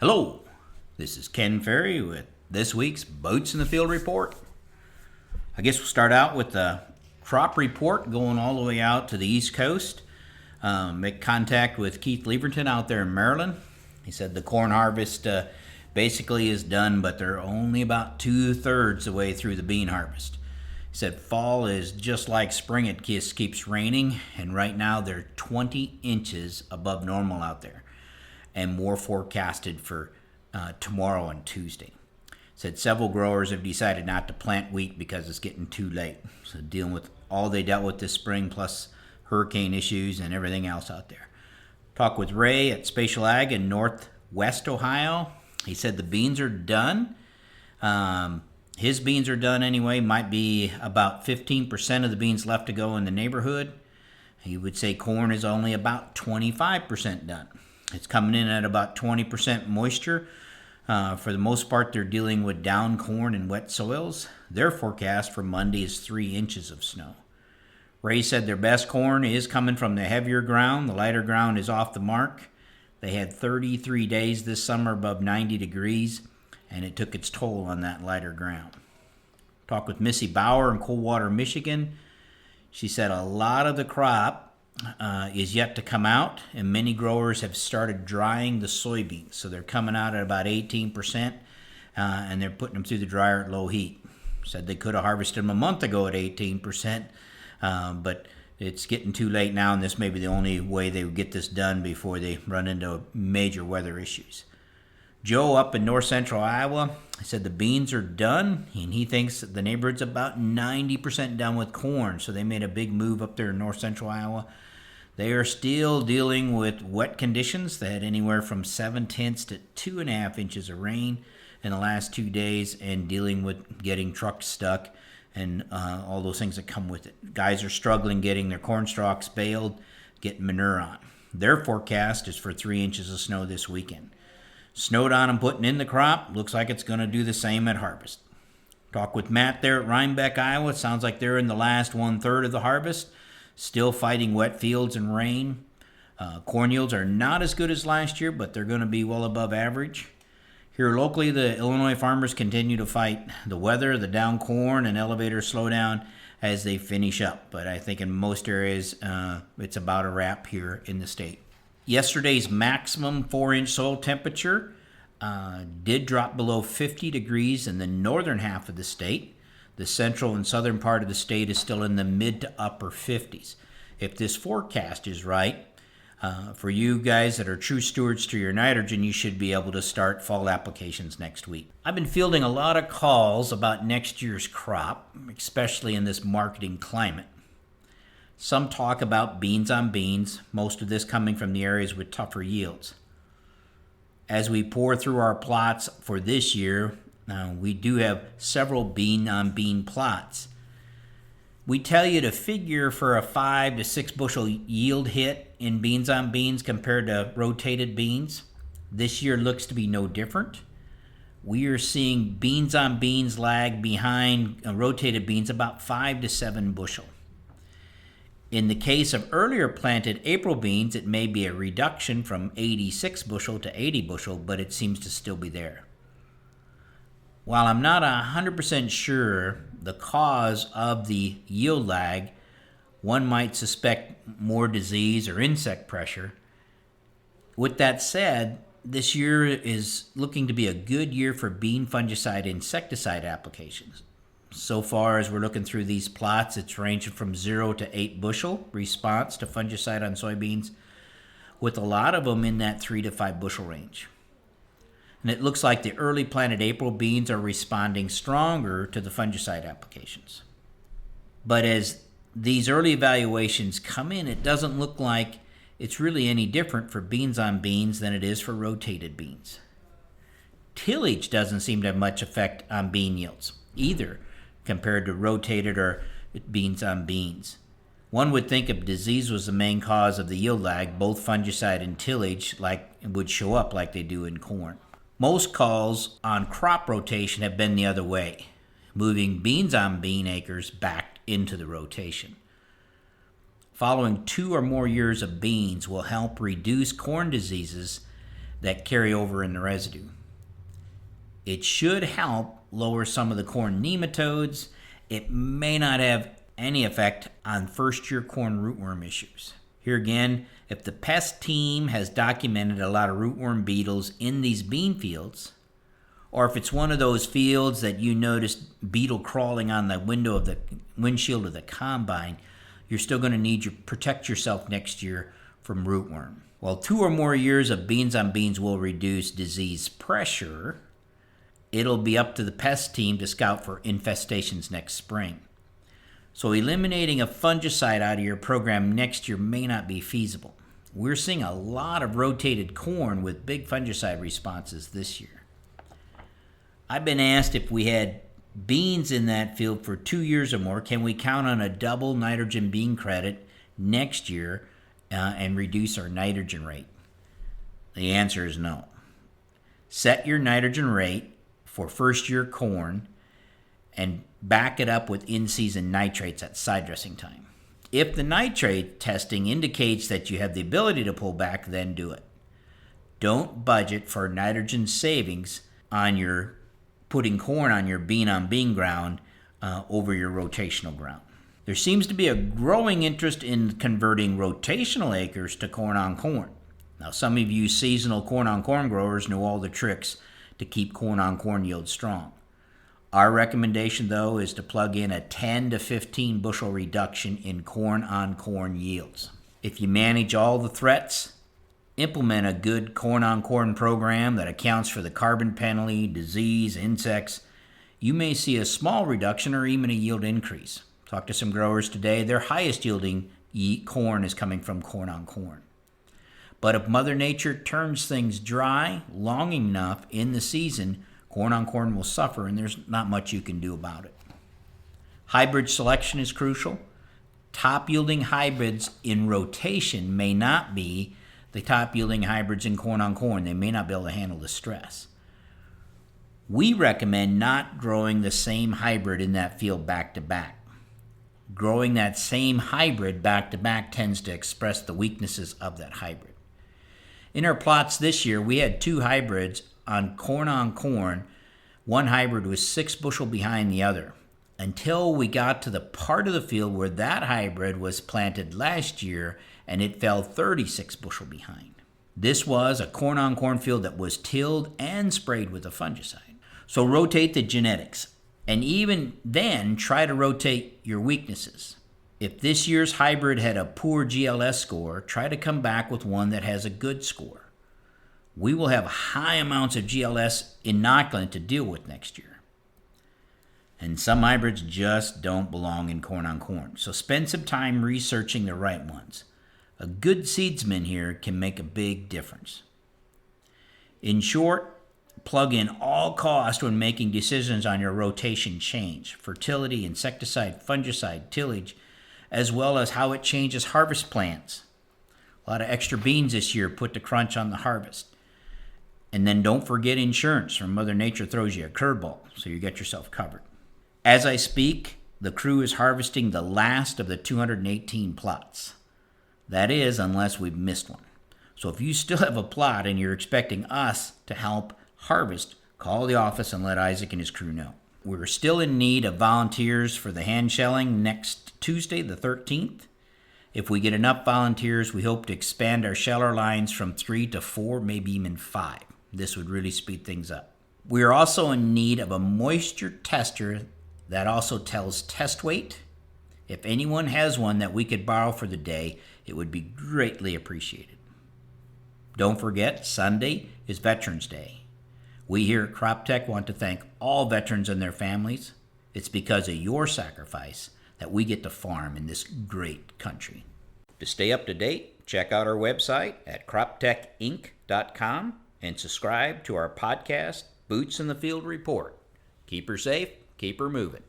Hello, this is Ken Ferry with this week's Boats in the Field report. I guess we'll start out with the crop report going all the way out to the East Coast. Make contact with Keith Leverton out there in Maryland. He said the corn harvest basically is done, but they're only about 2/3 the way through the bean harvest. He said fall is just like spring, it just keeps raining, and right now they're 20 inches above normal out there, and more forecasted for tomorrow and Tuesday. Said several growers have decided not to plant wheat because it's getting too late. So dealing with all they dealt with this spring, plus hurricane issues and everything else out there. Talked with Ray at Spatial Ag in Northwest Ohio. He said the beans are done. His beans are done anyway. Might be about 15% of the beans left to go in the neighborhood. He would say corn is only about 25% done. It's coming in at about 20% moisture. For the most part, they're dealing with down corn and wet soils. Their forecast for Monday is 3 inches of snow. Ray said their best corn is coming from the heavier ground. The lighter ground is off the mark. They had 33 days this summer above 90 degrees, and it took its toll on that lighter ground. Talked with Missy Bauer in Coldwater, Michigan. She said a lot of the crop is yet to come out, and many growers have started drying the soybeans. So they're coming out at about 18%, and they're putting them through the dryer at low heat. Said they could have harvested them a month ago at 18%, but it's getting too late now, and this may be the only way they would get this done before they run into major weather issues. Joe up in north central Iowa said the beans are done, and he thinks the neighborhood's about 90% done with corn. So they made a big move up there in north central Iowa. They are still dealing with wet conditions. They had anywhere from 7/10 to 2.5 inches of rain in the last 2 days, and dealing with getting trucks stuck and all those things that come with it. Guys are struggling getting their corn stalks baled, getting manure on. Their forecast is for 3 inches of snow this weekend. Snowed on and putting in the crop. Looks like it's going to do the same at harvest. Talk with Matt there at Rhinebeck, Iowa. It sounds like they're in the last 1/3 of the harvest. Still fighting wet fields and rain. Corn yields are not as good as last year, but they're going to be well above average. Here locally, the Illinois farmers continue to fight the weather, the down corn, and elevator slowdown as they finish up. But I think in most areas, it's about a wrap here in the state. Yesterday's maximum 4-inch soil temperature did drop below 50 degrees in the northern half of the state. The central and southern part of the state is still in the mid to upper 50s. If this forecast is right, for you guys that are true stewards to your nitrogen, you should be able to start fall applications next week. I've been fielding a lot of calls about next year's crop, especially in this marketing climate. Some talk about beans on beans, most of this coming from the areas with tougher yields. As we pour through our plots for this year, we do have several bean on bean plots. We tell you to figure for a 5 to 6 bushel yield hit in beans on beans compared to rotated beans. This year looks to be no different. We are seeing beans on beans lag behind rotated beans about 5 to 7 bushel. In the case of earlier planted April beans, it may be a reduction from 86 bushel to 80 bushel, but it seems to still be there. While I'm not 100% sure the cause of the yield lag, one might suspect more disease or insect pressure. With that said, this year is looking to be a good year for bean fungicide insecticide applications. So far as we're looking through these plots, it's ranging from 0 to 8 bushel response to fungicide on soybeans, with a lot of them in that 3 to 5 bushel range. And it looks like the early planted April beans are responding stronger to the fungicide applications. But as these early evaluations come in, it doesn't look like it's really any different for beans on beans than it is for rotated beans. Tillage doesn't seem to have much effect on bean yields either, compared to rotated or beans on beans. One would think if disease was the main cause of the yield lag, both fungicide and tillage would show up like they do in corn. Most calls on crop rotation have been the other way, moving beans on bean acres back into the rotation. Following 2 or more years of beans will help reduce corn diseases that carry over in the residue. It should help lower some of the corn nematodes. It may not have any effect on first-year corn rootworm issues. Here again, if the pest team has documented a lot of rootworm beetles in these bean fields, or if it's one of those fields that you noticed beetle crawling on the windshield of the combine, you're still going to need to protect yourself next year from rootworm. While 2 or more years of beans on beans will reduce disease pressure, it'll be up to the pest team to scout for infestations next spring. So eliminating a fungicide out of your program next year may not be feasible. We're seeing a lot of rotated corn with big fungicide responses this year. I've been asked if we had beans in that field for 2 years or more, can we count on a double nitrogen bean credit next year and reduce our nitrogen rate? The answer is no. Set your nitrogen rate for first year corn and back it up with in-season nitrates at side dressing time. If the nitrate testing indicates that you have the ability to pull back, then do it. Don't budget for nitrogen savings on your putting corn on your bean-on-bean ground over your rotational ground. There seems to be a growing interest in converting rotational acres to corn-on-corn. Now, some of you seasonal corn-on-corn growers know all the tricks to keep corn-on-corn yield strong. Our recommendation, though, is to plug in a 10 to 15 bushel reduction in corn-on-corn yields. If you manage all the threats, implement a good corn-on-corn program that accounts for the carbon penalty, disease, insects, you may see a small reduction or even a yield increase. Talked to some growers today. Their highest yielding corn is coming from corn-on-corn. But if Mother Nature turns things dry long enough in the season, corn-on-corn will suffer, and there's not much you can do about it. Hybrid selection is crucial. Top-yielding hybrids in rotation may not be the top-yielding hybrids in corn-on-corn. They may not be able to handle the stress. We recommend not growing the same hybrid in that field back-to-back. Growing that same hybrid back-to-back tends to express the weaknesses of that hybrid. In our plots this year, we had 2 hybrids on corn. One hybrid was 6 bushel behind the other, until we got to the part of the field where that hybrid was planted last year and it fell 36 bushel behind. This was a corn-on-corn field that was tilled and sprayed with a fungicide. So rotate the genetics, and even then try to rotate your weaknesses. If this year's hybrid had a poor GLS score, try to come back with one that has a good score. We will have high amounts of GLS inoculant to deal with next year. And some hybrids just don't belong in corn-on-corn. So spend some time researching the right ones. A good seedsman here can make a big difference. In short, plug in all cost when making decisions on your rotation change, fertility, insecticide, fungicide, tillage, as well as how it changes harvest plans. A lot of extra beans this year put the crunch on the harvest. And then don't forget insurance, or Mother Nature throws you a curveball, so you get yourself covered. As I speak, the crew is harvesting the last of the 218 plots. That is, unless we've missed one. So if you still have a plot and you're expecting us to help harvest, call the office and let Isaac and his crew know. We're still in need of volunteers for the hand shelling next Tuesday, the 13th. If we get enough volunteers, we hope to expand our sheller lines from 3 to 4, maybe even 5. This would really speed things up. We are also in need of a moisture tester that also tells test weight. If anyone has one that we could borrow for the day, it would be greatly appreciated. Don't forget, Sunday is Veterans Day. We here at CropTech want to thank all veterans and their families. It's because of your sacrifice that we get to farm in this great country. To stay up to date, check out our website at croptechinc.com and subscribe to our podcast, Boots in the Field Report. Keep her safe, keep her moving.